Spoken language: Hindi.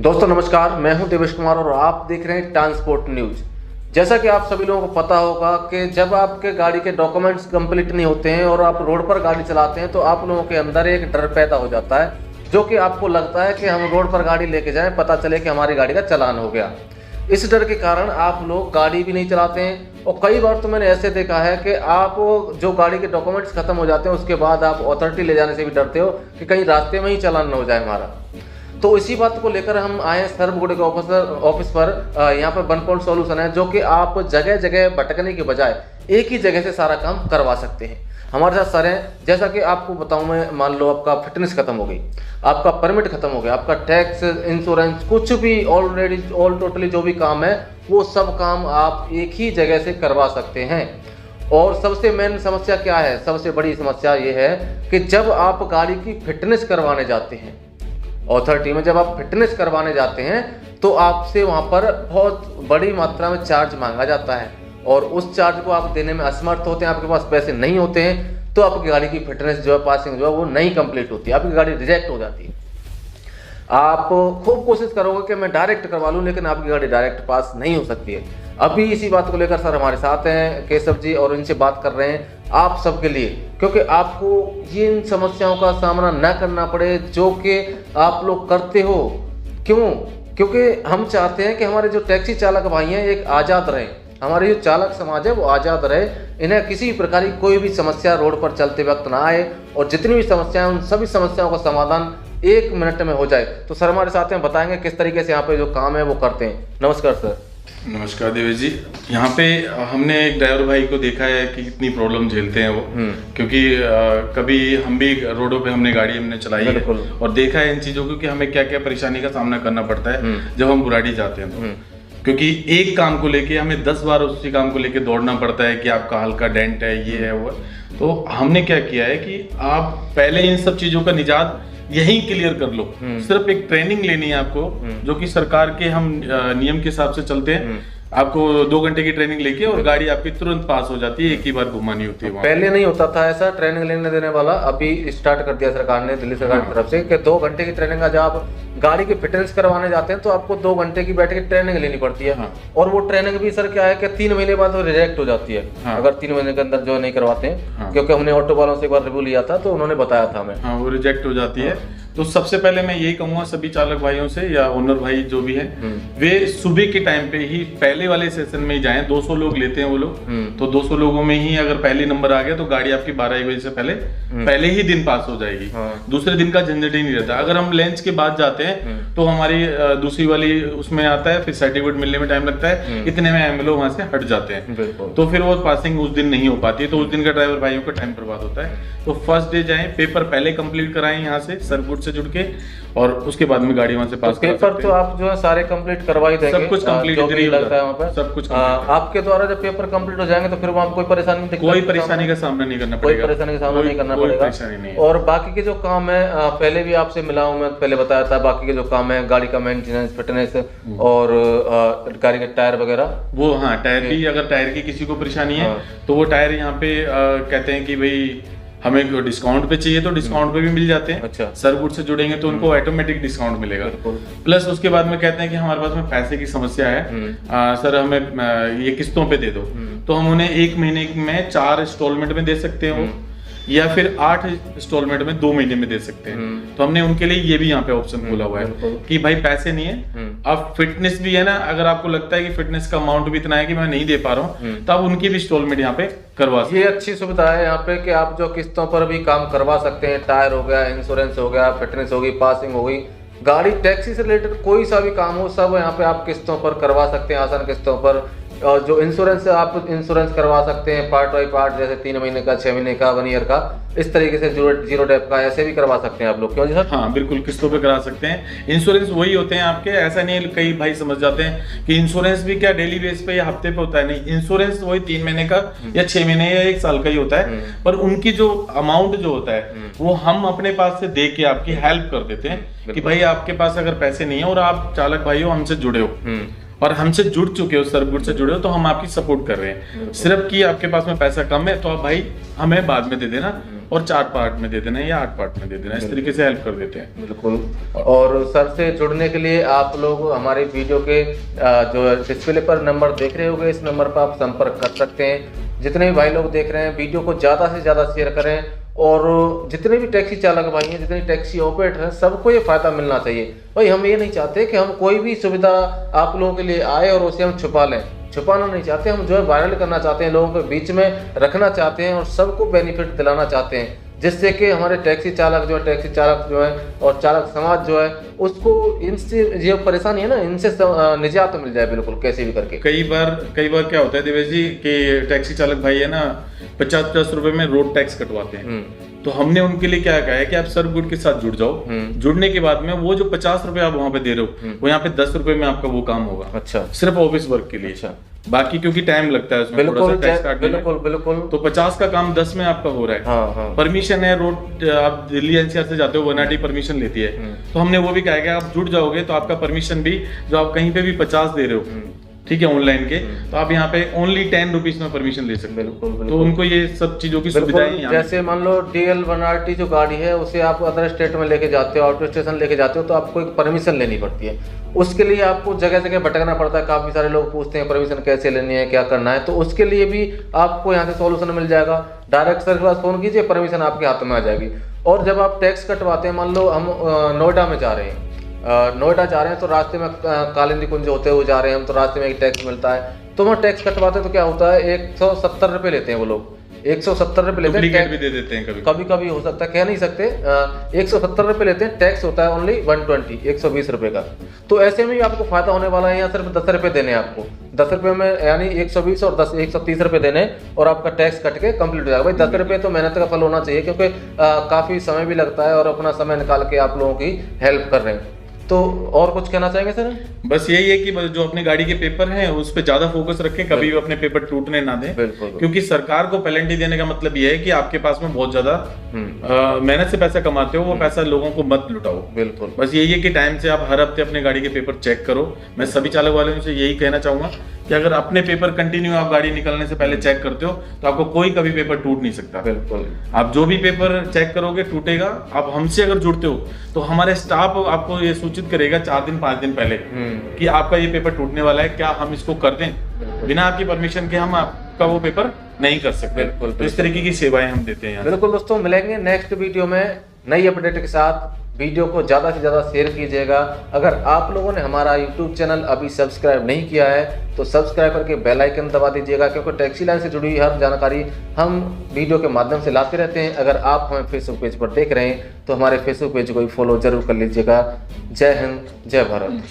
दोस्तों नमस्कार, मैं हूं देवेश कुमार और आप देख रहे हैं ट्रांसपोर्ट न्यूज। जैसा कि आप सभी लोगों को पता होगा कि जब आपके गाड़ी के डॉक्यूमेंट्स कंप्लीट नहीं होते हैं और आप रोड पर गाड़ी चलाते हैं तो आप लोगों के अंदर एक डर पैदा हो जाता है, जो कि आपको लगता है कि हम रोड पर गाड़ी लेके जाएं, पता चले कि हमारी गाड़ी का चालान हो गया। इस डर के कारण आप लोग गाड़ी भी नहीं चलाते हैं और कई बार तो मैंने ऐसे देखा है कि आप जो गाड़ी के डॉक्यूमेंट्स खत्म हो जाते हैं उसके बाद आप अथॉरिटी ले जाने से भी डरते हो कि कहीं रास्ते में ही चालान न हो जाए हमारा। तो इसी बात को लेकर हम आए सर्वगुण के ऑफिस पर। यहाँ पर वन पॉइंट सॉल्यूशन है, जो कि आप जगह जगह भटकने के बजाय एक ही जगह से सारा काम करवा सकते हैं। हमारे साथ सर हैं। जैसा कि आपको बताऊं मैं, मान लो आपका फिटनेस खत्म हो गई, आपका परमिट खत्म हो गया, आपका टैक्स, इंश्योरेंस, कुछ भी ऑल टोटली जो भी काम है वो सब काम आप एक ही जगह से करवा सकते हैं। और सबसे मेन समस्या क्या है? सबसे बड़ी समस्या ये है कि जब आप गाड़ी की फिटनेस करवाने जाते हैं अथॉरिटी में, जब आप फिटनेस करवाने जाते हैं तो आपसे वहाँ पर बहुत बड़ी मात्रा में चार्ज मांगा जाता है और उस चार्ज को आप देने में असमर्थ होते हैं, आपके पास पैसे नहीं होते हैं, तो आपकी गाड़ी की फिटनेस जो है, पासिंग जो है वो नहीं कंप्लीट होती, आपकी गाड़ी रिजेक्ट हो जाती है। आप खूब कोशिश करोगे कि मैं डायरेक्ट करवा लूँ, लेकिन आपकी गाड़ी डायरेक्ट पास नहीं हो सकती है। अभी इसी बात को लेकर सर हमारे साथ हैं केशव जी और इनसे बात कर रहे हैं आप सबके लिए, क्योंकि आपको ये इन समस्याओं का सामना न करना पड़े जो कि आप लोग करते हो। क्यों? क्योंकि हम चाहते हैं कि हमारे जो टैक्सी चालक भाई हैं एक आज़ाद रहें, हमारे जो चालक समाज है वो आज़ाद रहे, इन्हें किसी प्रकार की कोई भी समस्या रोड पर चलते वक्त ना आए और जितनी भी समस्याएं उन सभी समस्याओं का समाधान 1 मिनट में हो जाए। तो सर हमारे साथ हैं, बताएंगे किस तरीके से यहाँ पे जो काम है वो करते हैं। नमस्कार सर। नमस्कार देवेश जी। यहाँ पे हमने एक ड्राइवर भाई को देखा है कि कितनी प्रॉब्लम झेलते हैं वो, क्योंकि कभी हम भी रोडों पे हमने चलाई है और देखा है इन चीज़ों को कि हमें क्या क्या परेशानी का सामना करना पड़ता है जब हम बुराड़ी जाते हैं तो। क्योंकि एक काम को लेके हमें 10 बार उसी काम को लेके दौड़ना पड़ता है कि आपका हल्का डेंट है, ये है, वो है। तो हमने क्या किया है कि आप पहले इन सब चीज़ों का निजात यही क्लियर कर लो। सिर्फ एक ट्रेनिंग लेनी है आपको, जो कि सरकार के हम नियम के हिसाब से चलते हैं। आपको 2 घंटे की ट्रेनिंग लेके और गाड़ी आपकी तुरंत पास हो जाती है, एक ही बार घुमानी होती है। पहले नहीं होता था ऐसा ट्रेनिंग लेने देने वाला, अभी स्टार्ट कर दिया सरकार ने, दिल्ली सरकार की तरफ से, कि 2 घंटे की ट्रेनिंग जब आप गाड़ी की फिटनेस करवाने जाते हैं तो आपको 2 घंटे की बैठ के ट्रेनिंग लेनी पड़ती है। और वो ट्रेनिंग भी सर क्या है कि 3 महीने बाद वो रिजेक्ट हो जाती है, अगर 3 महीने के अंदर जो नहीं करवाते हैं। क्योंकि हमने ऑटो वालों से एक बार रिव्यू लिया था तो उन्होंने बताया था हमें। हाँ, वो रिजेक्ट हो जाती है। तो सबसे पहले मैं यही कहूंगा सभी चालक भाइयों से या ओनर भाई जो भी हैं, वे सुबह के टाइम पे ही पहले वाले सेशन में ही जाएं। 200 लोग लेते हैं वो लोग, तो 200 लोगों में ही अगर पहली नंबर आ गया तो गाड़ी आपकी 12 बजे से पहले ही दिन पास हो जाएगी। दूसरे दिन का झंझट ही नहीं रहता। अगर हम लंच के बाद जाते हैं तो हमारी दूसरी वाली उसमें आता है, फिर सर्टिफिकेट मिलने में टाइम लगता है, इतने में एमएलओ वहां से हट जाते हैं, तो फिर वो पासिंग उस दिन नहीं हो पाती है। तो उस दिन का ड्राइवर भाइयों का टाइम बर्बाद होता है। तो फर्स्ट डे जाएं, पेपर पहले कंप्लीट कराएं यहाँ से सरगुट से जुड़ के, और उसके बाद में गाड़ी वहां से पास करा सकते हैं। पेपर तो आप जो है सारे कंप्लीट करवा ही देंगे, सब कुछ कंप्लीट लगता है वहाँ पर, सब कुछ आपके द्वारा जब पेपर कंप्लीट हो जाएंगे तो फिर वहाँ कोई परेशानी नहीं, कोई परेशानी का सामना नहीं करना पड़ेगा, कोई परेशानी का सामना नहीं करना पड़ेगा। और बाकी के जो काम है, पहले भी आपसे मिला हूँ मैं, पहले बताया था, बाकी के जो काम है गाड़ी का मेंटेनेंस, फिटनेस और गाड़ी के टायर वगैरह, वो हाँ, टायर भी, अगर टायर की किसी को परेशानी है तो वो टायर यहाँ पे कहते हैं कि भाई हमें डिस्काउंट पे चाहिए तो डिस्काउंट पे भी मिल जाते हैं। अच्छा। सरगुट से जुड़ेंगे तो उनको ऑटोमेटिक डिस्काउंट मिलेगा। प्लस उसके बाद में कहते हैं कि हमारे पास में पैसे की समस्या है, सर हमें ये किस्तों पे दे दो, तो हम उन्हें 1 महीने में 4 इंस्टॉलमेंट में दे सकते हैं या फिर 8 इंस्टॉलमेंट में 2 महीने में दे सकते हैं। तो हमने उनके लिए ये भी यहाँ पे ऑप्शन खोला हुआ है कि भाई पैसे नहीं है, अब फिटनेस भी है ना, अगर आपको लगता है कि फिटनेस का अमाउंट भी इतना है कि मैं नहीं दे पा रहा हूँ, तो आप उनकी भी इंस्टॉलमेंट यहाँ पे करवा सकते हैं। ये अच्छी सुविधा है यहाँ पे कि आप जो किस्तों पर भी काम करवा सकते हैं। टायर हो गया, इंश्योरेंस हो गया, फिटनेस हो गई, पासिंग हो गई, गाड़ी टैक्सी से रिलेटेड कोई सा भी काम हो, सब यहाँ पे आप किस्तों पर करवा सकते हैं, आसान किस्तों पर। और जो इंश्योरेंस है, आप इंश्योरेंस करवा सकते हैं पार्ट बाई पार्ट, जैसे 3 महीने का, 6 महीने का, 1 ईयर का, इस तरीके से जीरो डेप का ऐसे भी करवा सकते हैं आप लोग। क्यों जी सर? हाँ बिल्कुल, किस्तों पे करा सकते हैं। इंश्योरेंस वही होते हैं आपके, ऐसा नहीं है, कई भाई समझ जाते हैं कि इंश्योरेंस भी क्या डेली बेस पे या हफ्ते पे होता है। नहीं, इंश्योरेंस वही 3 महीने का या 6 महीने या 1 साल का ही होता है, पर उनकी जो अमाउंट जो होता है वो हम अपने पास से दे के आपकी हेल्प कर देते हैं कि भाई आपके पास अगर पैसे नहीं है और आप चालक भाई हो, हमसे जुड़े हो और हमसे जुड़ चुके हो, सर्व गुड से जुड़े हो, तो हम आपकी सपोर्ट कर रहे हैं। सिर्फ कि आपके पास में पैसा कम है तो आप भाई हमें बाद में दे देना और 4 पार्ट में दे देना या 8 पार्ट में दे देना, इस तरीके से हेल्प कर देते हैं। बिल्कुल। और सर से जुड़ने के लिए आप लोग हमारे वीडियो के जो डिस्प्ले पर नंबर देख रहे होंगे, इस नंबर पर आप संपर्क कर सकते हैं। जितने भी भाई लोग देख रहे हैं, वीडियो को ज़्यादा से ज़्यादा शेयर करें, और जितने भी टैक्सी चालक भाई हैं, जितने टैक्सी ऑपरेटर हैं, सबको ये फ़ायदा मिलना चाहिए। भाई हम ये नहीं चाहते कि हम कोई भी सुविधा आप लोगों के लिए आए और उसे हम छुपा लें, छुपाना नहीं चाहते। हम जो है वायरल करना चाहते हैं, लोगों के बीच में रखना चाहते हैं और सबको बेनिफिट दिलाना चाहते हैं, जिससे कि हमारे टैक्सी चालक जो है और चालक समाज जो है उसको इनसे जो परेशानी है ना, इनसे निजात मिल जाए बिल्कुल, कैसे भी करके। कई बार क्या होता है देवेश जी कि टैक्सी चालक भाई है ना 50-50 रुपए में रोड टैक्स कटवाते हैं। तो हमने उनके लिए क्या कहा है कि आप सर्व गुड के साथ जुड़ जाओ। जुड़ने के बाद में वो जो 50 रुपए आप वहां पे दे रहे हो, वो यहाँ पे 10 रुपए में आपका वो काम होगा। अच्छा, सिर्फ ऑफिस वर्क के लिए। अच्छा, बाकी क्योंकि टाइम लगता है उसमें थोड़ा सा टैक्स काटने में, बिल्कुल। तो 50 का काम 10 में आपका हो रहा है। हाँ। परमिशन है, रोड आप दिल्ली एनसीआर से जाते हो, 180 परमिशन लेती है। तो हमने वो भी कहा है कि आप जुड़ जाओगे तो आपका परमिशन भी जो आप कहीं पे भी 50 दे रहे हो, ठीक है, ऑनलाइन के, तो आप यहाँ पे ओनली 10 रुपीज में परमिशन ले सकते हो। बिल्कुल। तो उनको ये सब चीजों की सुविधाएं, जैसे मान लो DL 1RT जो गाड़ी है उसे आप अदर स्टेट में लेके जाते हो, आउट स्टेशन लेके जाते हो, तो आपको एक परमिशन लेनी पड़ती है। उसके लिए आपको जगह जगह भटकना पड़ता है। काफ़ी सारे लोग पूछते हैं परमिशन कैसे लेनी है, क्या करना है, तो उसके लिए भी आपको यहाँ से सॉल्यूशन मिल जाएगा। डायरेक्ट सर के पास फ़ोन कीजिए, परमिशन आपके हाथ में आ जाएगी। और जब आप टैक्स कटवाते हैं, मान लो हम नोएडा में जा रहे हैं, नोएडा जा रहे हैं, तो रास्ते में कालिंदी कुंज होते हुए जा रहे हैं हम, तो रास्ते में एक टैक्स मिलता है, तो वहाँ टैक्स कटवाते हैं तो क्या होता है 170 रुपये लेते हैं वो लोग, 170 रुपये लेते हैं। भी दे देते हैं कभी हो सकता है, कह नहीं सकते। 170 रुपये लेते हैं, टैक्स होता है ओनली 120, 120 रुपये का। तो ऐसे में भी आपको फायदा होने वाला है। यहाँ सिर्फ 10 रुपये देने हैं आपको, 10 रुपये में यानी 120 और 10 130 रुपये देने, और आपका टैक्स कट के कंप्लीट हो जाएगा। भाई 10 रुपये तो मेहनत का फल होना चाहिए, क्योंकि काफ़ी समय भी लगता है और अपना समय निकाल के आप लोगों की हेल्प कर रहे हैं। तो और कुछ कहना चाहेंगे सर? बस यही है कि जो अपने गाड़ी के पेपर हैं उस पे ज्यादा फोकस रखें, कभी भी अपने पेपर टूटने ना दें। क्योंकि सरकार को पेनल्टी देने का मतलब ये है कि आपके पास में बहुत ज्यादा मेहनत से पैसा कमाते हो, वो पैसा लोगों को मत लुटाओ। बिल्कुल। बस यही है कि टाइम से आप हर हफ्ते अपने गाड़ी के पेपर चेक करो। मैं सभी चालक वालों से यही कहना चाहूंगा कि अगर अपने पेपर कंटिन्यू आप गाड़ी निकलने से पहले चेक करते हो तो आपको कोई कभी पेपर टूट नहीं सकता। बिल्कुल। आप जो भी पेपर चेक करोगे टूटेगा। आप हमसे अगर जुड़ते हो तो हमारे स्टाफ आपको ये सूचित करेगा 4 दिन 5 दिन पहले कि आपका ये पेपर टूटने वाला है, क्या हम इसको कर दें? बिना आपकी परमिशन के हम आपका वो पेपर नहीं कर सकते। बिल्कुल। तो इस तरीके की सेवाएं हम देते हैं। बिल्कुल दोस्तों, मिलेंगे नेक्स्ट वीडियो में नई अपडेट के साथ। वीडियो को ज़्यादा से ज़्यादा शेयर कीजिएगा। अगर आप लोगों ने हमारा यूट्यूब चैनल अभी सब्सक्राइब नहीं किया है तो सब्सक्राइब करके बेल आइकन दबा दीजिएगा, क्योंकि टैक्सी लाइन से जुड़ी हर जानकारी हम वीडियो के माध्यम से लाते रहते हैं। अगर आप हमें फेसबुक पेज पर देख रहे हैं तो हमारे फेसबुक पेज को फॉलो जरूर कर लीजिएगा। जय हिंद, जय भारत।